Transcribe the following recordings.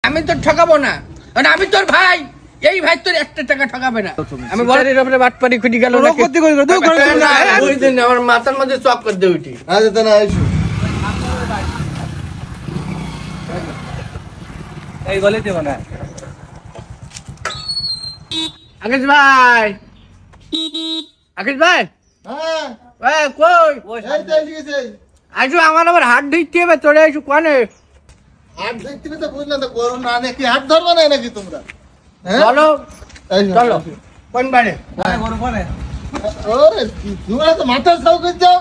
আমি তো ঠকাবো না, আমি তোর ভাই। এই ভাই তোর একটা টাকা ঠকাবে না। আমি বলের উপরে বাটপারি খুঁটি গেল আমার মাথার মধ্যে চক করে দিয়ে উঠি। এই গলে দেব না আকাশ ভাই, আকাশ ভাই কই আইসু? আমার আবার হাত ধুইতে হবে, চলে আইসু কোনে হাত ধরতে তো বুঝলাম তো, গরু না নাকি হাত ধরবা না নাকি তোমরা? চলো চলো কোন বাড়ি গরু কোনে? ওরে তোমরা তো মাথা সাউ করে যাও।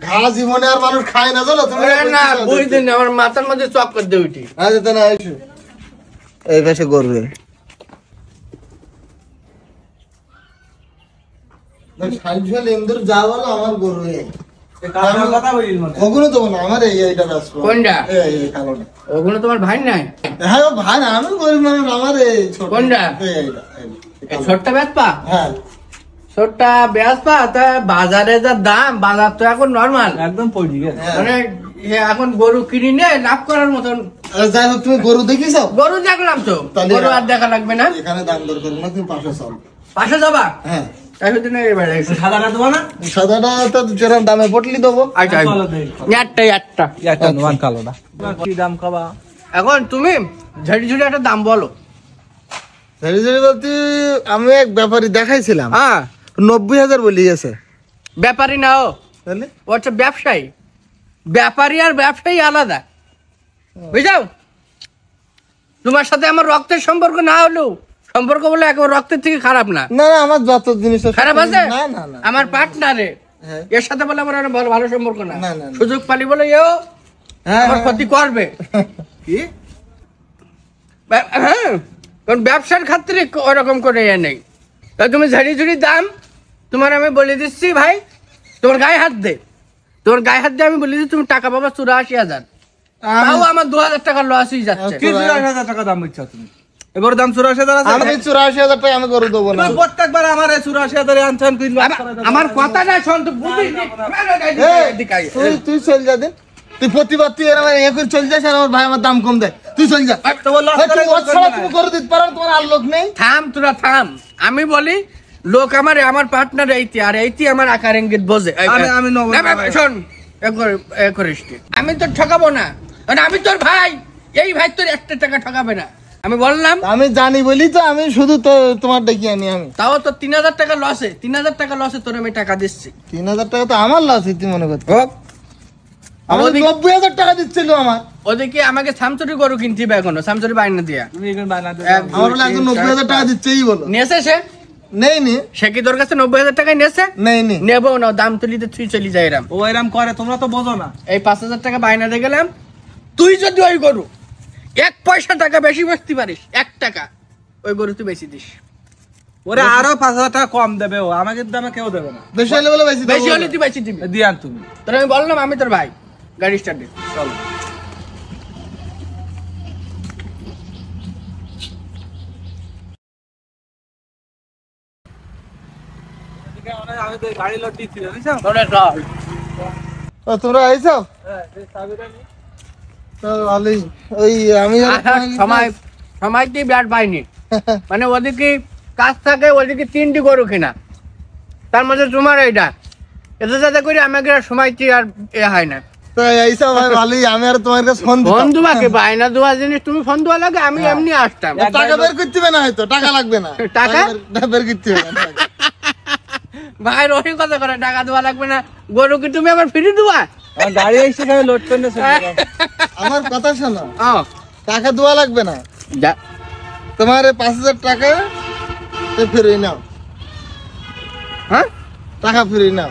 ঘা জীবনে আর মানুষ খায় না, জানো তুমি? না বুঝদিন আমার মাথার মধ্যে চক করে দিয়ে উঠি। আচ্ছা তা না আইসু এই পাশে গরু সাইজল ইন্দুর যা বলো আমার গরু কথা বলিল না ওগুলো তো না আমার এইটা ব্যস্ত। কোনটা? এই কালোটা। ওগুলো তোমার ভাই নাই? হ্যাঁ ও ভাই না, আমি গরিব মানুষ, আমার এই ছোট। কোনটা? এইটা ছোটটা বেচপা? হ্যাঁ ছোটটা বেচপা? তা বাজারে যা দাম, বাজার তো এখন নরমাল একদম পড়ি গেছে। মানে এখন গরু কিনি নে লাভ করার মতন। যাই হোক, তুমি গরু দেখিস? গরু দেখলাম তো, গরু আর দেখা লাগবে না। এখানে দাম দর করো না, তুমি পাশে চল। পাশে যাবা? হ্যাঁ সাদাটা দেবো না? সাদাটা তো যেরকম দামে পটলি দেবো। আচ্ছা একটা নোয়ান কালোটা কি দাম খাবা? এখন তুমি ঝাড়ি ঝুড়ি একটা দাম বলো। বলতে আমি এক ব্যাপারী দেখাইছিলাম, হ্যাঁ 90,000 বলি গেছে। ব্যাপারী না, ও তাহলে ও হচ্ছে ব্যবসায়ী। ব্যাপারী আর ব্যবসায়ী আলাদা, বুঝাও? তোমার সাথে আমার রক্তের সম্পর্ক না হলেও সম্পর্ক বলে একেবারে রক্তের থেকে খারাপ না। না না, আমার যত জিনিস খারাপ আছে না না না, আমার পার্টনারে হ্যাঁ। এর সাথে বলে আমার অনেক ভালো ভালো সম্পর্ক না। না, না, না। সুযোগ পালি বলে এও হ্যাঁ আমার ক্ষতি করবে। কি? হ্যাঁ, কারণ ব্যবসার ক্ষেত্রে ওরকম করে এ নেই। তা তুমি ঝাড়ি ঝুড়ি দাম তোমার আমি বলে দিচ্ছি ভাই, তোমার গায়ে হাত দে, তোমার গায়ে হাত দিয়ে আমি বলে দিচ্ছি তুমি টাকা পাবা 84,000। তাও আমার 2,000 টাকা লস হয়ে যাচ্ছে। কি 84,000 টাকা দাম দিচ্ছ তুমি? এবার দাম 84,000 আছে। আমি 84,000 টাকা আমি গরু দেবো না। তুমি প্রত্যেকবার আমার 84,000 আনছেন, তুই আমার কথা না শোন তো, বুঝিস তুই চল যা দিন, তুই প্রতিবার তুই এরকম এ করে চল যাস, আর আমার ভাই আমার দাম কম দেয়, তুই চল যা। তো বললো তুমি ওর ছাড়া তুমি গরু দিতে পারো, তোমার আর লোক নেই। থাম তোরা থাম, আমি বলি লোক আমার পার্টনার এইটি, আর এইটি আমার আকার ইঙ্গিত বোঝে। আমি নবো না, শোন করিস আমি তো ঠকাবো না, আমি তোর ভাই। এই ভাই তোর একটা টাকা ঠকাবে না, আমি বললাম। আমি জানি বলি তো আমি শুধু তো তোমার ডেকে আনি। আমি তাও তো 3,000 টাকা লসে, 3,000 টাকা লসে তোর আমি টাকা দিচ্ছি। 3,000 টাকা তো আমার লস তুই মনে করতে। হোক, আমার 90,000 টাকা দিচ্ছিল আমার। ওদিকে আমাকে সামচুরি গরু কিনতে হবে এখনো, সামচুরি বাইনা দিয়া। তুমি এখানে বানা দে। আমার বলে একজন 90,000 টাকা দিচ্ছেই বলো। নিয়েছে সে? নেই নি, সে কি তোর কাছে 90,000 টাকায় নিয়েছে? নেই নি। নেবো না, দাম তুলিতে তুই চলি যাই এরাম। ও এরকম করে, তোমরা তো বোঝো না। এই 5,000 টাকা বাইনা দিয়ে গেলাম, তুই যদি ওই গরু 1 পয়সা টাকা বেশি বেচতে পারিস, 1 টাকা, ওই গরু তুই বেশি দিস। ওরে আরো 5,000 টাকা কম দেবে ও, আমাকে দামে কেউ দেবে না। বেশি হলে বলে বেশি বেশি হলে তুই বেশি দিবি। দিয়ান তুমি। তোর আমি বললাম আমি তোর ভাই, গাড়ি স্টার্ট দে। চলো। আমি তো গাড়ি লোড দিচ্ছি, জানিস? তোরে চল। তোমরা আইছো? তো ভালোই। ওই আমি সময় দিয়ে ব্যাট পাইনি, মানে ওদিকে কাজ থাকে, ওদিকে 3টি গরু কিনা, তার মধ্যে তোমার এইটা, এতে যাতে করে আমাকে সময় আর এ হয় না। তো এইসব ভাই ভালোই। আমি আর তোমার কাছে ফোন দিতাম। ফোন দুবাকে বায়না দেওয়া জিনিস, তুমি ফোন দেওয়া লাগে, আমি এমনি আসতাম। টাকা বের করতে হবে না, হয়তো টাকা লাগবে না। টাকা বের করতে হবে না। ভাই রহি কথা করে, টাকা দেওয়া লাগবে না, গরু কি তুমি আমার ফ্রি দেওয়া? গাড়ি এসে লোড করে আমার কথা শোনো, ও টাকা দেওয়া লাগবে না, যা তোমার 5,000 টাকা ফিরিয়ে নাও। হ্যাঁ, টাকা ফিরিয়ে নাও।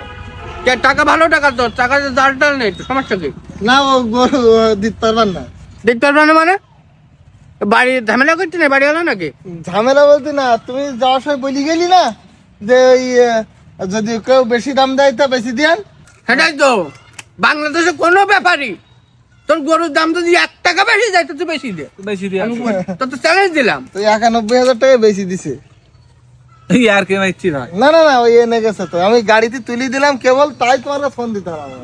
টাকা ভালো টাকা, তো টাকা দাঁড় নেই, সমস্যা কি? না ও গরু দিতে পারবেন না। দেখতে পারবে না মানে? বাড়ি ঝামেলা করছি না, বাড়ি হলো নাকি? ঝামেলা বলতে না, তুমি যাওয়ার সময় বলি গেলি না যে ওই যদি কেউ বেশি দাম দেয় তা বেশি দিয়ান। সেটাই তো, বাংলাদেশে কোনো ব্যাপারই তোর গরুর দাম যদি 1 টাকা বেশি যায় তো তুই বেশি দে, বেশি দিয়ে তোর তো চ্যালেঞ্জ দিলাম। তো 91,000 টাকা বেশি দিছে। আর কে মাইছি না। না না না, ওই এনে গেছে তো, আমি গাড়িতে তুলি দিলাম কেবল, তাই তোমার ফোন দিতে হবে।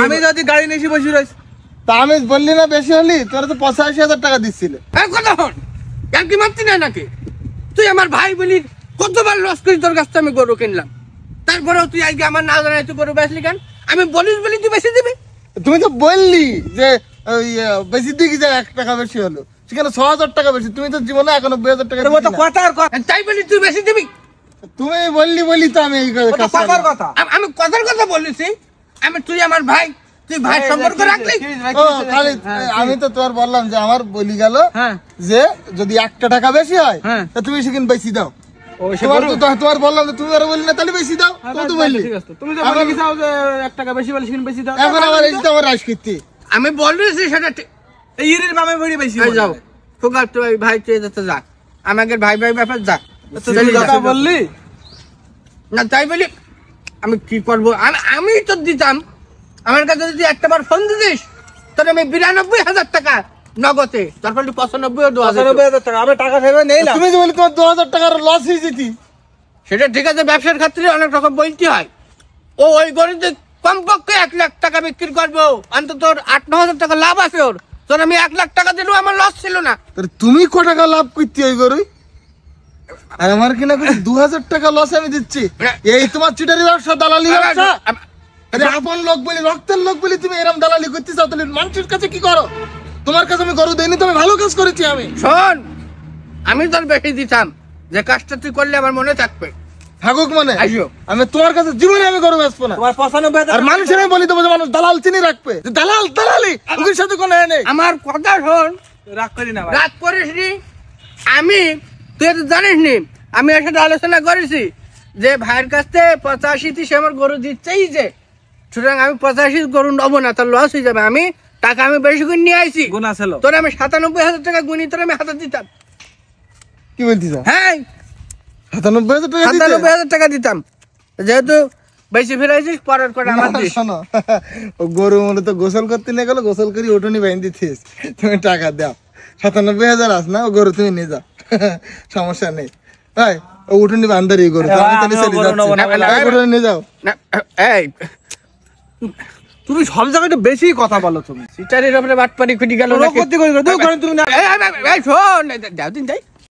আমি যদি গাড়ি নিয়ে বসে রয়েছি, তা আমি বললি না বেশি হলি, তোরা তো 85,000 টাকা দিচ্ছিল। কথা হন আর কি মারতি না নাকি? তুই আমার ভাই বলি কতবার লস করি তোর কাছ থেকে আমি গরু কিনলাম, তারপরেও তুই আজকে আমার না জানাই তুই গরু বেচলি কেন? আমি বলিস বলি তুই বেশি দিবি? তুমি তো বললি যে ওই বেশি দিকে যায় 1 টাকা বেশি হলো, সেখানে 6,000 টাকা বেশি। তুমি তো জীবনে 91,000 টাকা ও তো কথার কথা, তাই বলি তুই বেশি দিবি? তুমি বললি তো আমি এই ও তো কাজটা কথার করলাম। কথা। আমি কথার কথা বলেছি, তুই আমার ভাই, তুই ভাই সম্পর্ক রাখলি। ও খালিদ, আমি তো তোর বললাম যে আমার বলি গেল হ্যাঁ। যে যদি 1 টাকা বেশি হয় হ্যাঁ। তা তুমি সেখানে বেশি দাও। ও সে তোমার গরু? তো তোমার বললাম যে তুমি আর বললি না, তাহলে বেশি দাও। তুমি তো বললি ঠিক আছে, তুমি যে বলে গেছাও যে 1 টাকা বেশি বলে সেখানে বেশি দাও। এখন আবার এই যে আমার রাজ কীর্তি। আমি বলেছি সেটা ঠিক। এই ইরির মামে বড়ি বেশি এই যাও ফুকার তুই ভাই তুই যেতে যা, আমাকে ভাই ভাই ব্যাপার যা। তুই কথা বললি না তাই বলি আমি কি করবো? আমি তো দিতাম, আমার কাছে যদি একটাবার ফোন দিতিস তাহলে আমি 92,000 টাকা নগদে, তারপর 95 দেওয়া যেত। 95,000 টাকা আমি টাকা ফেরত নিলাম। তুমি যে বলি তোমার 2,000 টাকার লস হয়ে যেতি। সেটা ঠিক আছে, ব্যবসার ক্ষেত্রে অনেক রকম বলতে হয়। ওই গরিব কমপক্ষে 1 লাখ টাকা বিক্রি করবো, অন্তত 8-9,000 টাকা লাভ আছে ওর। তোর আমি 1 লাখ টাকা দিলেও আমার লস ছিল না। তাহলে তুমি ক টাকা লাভ করতে ওই গরুই, আর আমার কিনা 2,000 টাকা লস আমি দিচ্ছি। এই তোমার চিটারি ব্যবসা, দালালি ব্যবসা। আরে আপন লোক বলি, রক্তের লোক বলি তুমি এরকম দালালি করতে চাও, তাহলে মানুষের কাছে কি করো? তোমার কাছে আমি গরু দেইনি, তুমি ভালো কাজ করেছি আমি। শোন, আমি তোর বেশি দিতাম, যে কাজটা তুই করলে আমার মনে থাকবে। থাকুক মানে, আইসো। আমি তোমার কাছে জীবনে আমি গরু বেচবো না। তোমার 95,000 আর মানুষের আমি বলি দেবো যে মানুষ দালাল চিনি রাখবে, যে দালাল দালালি ওদের সাথে কোনো এ নেই। আমার কথা শোন, রাগ করি না ভাই। রাত করিস নি। তুই তো জানিস নি, আমি এর সাথে আলোচনা করেছি যে ভাইয়ের কাছ থেকে 85 সে আমার গরু দিচ্ছেই, যে সুতরাং আমি 85 গরু নেবো না, তার লস হয়ে যাবে। আমি টাকা বেশি করে নিয়ে আইছি, গুণা ছিল। তোর আমি 97,000 টাকা গুনি তোর আমি হাতে দিতাম। কি বলছিস? হ্যাঁ, 97,000 টাকা দিতে? 97,000 টাকা দিতাম, যেহেতু বেশি ফেরাইছিস পরের করে আমার দিস। শোনো, ও গরু মূলত গোসল করতে নিয়ে গেল, গোসল করি উঠোনি বাইন দিতিস, তুমি টাকা দাও। 97,000 আস না, ও গরু তুমি নিয়ে যাও, সমস্যা নেই। ভাই ও উঠোনি বান্ধারি গরু, তো আমি তাহলে চলে যাচ্ছি। ওই গরু নিয়ে যাও। না, এই তুমি সব জায়গায় একটু বেশি কথা বলো তুমি। সিটারের উপরে বাটপারি খুঁটি গেল রোগ করতে করি তুমি না। শোন, যাও দিন যাই।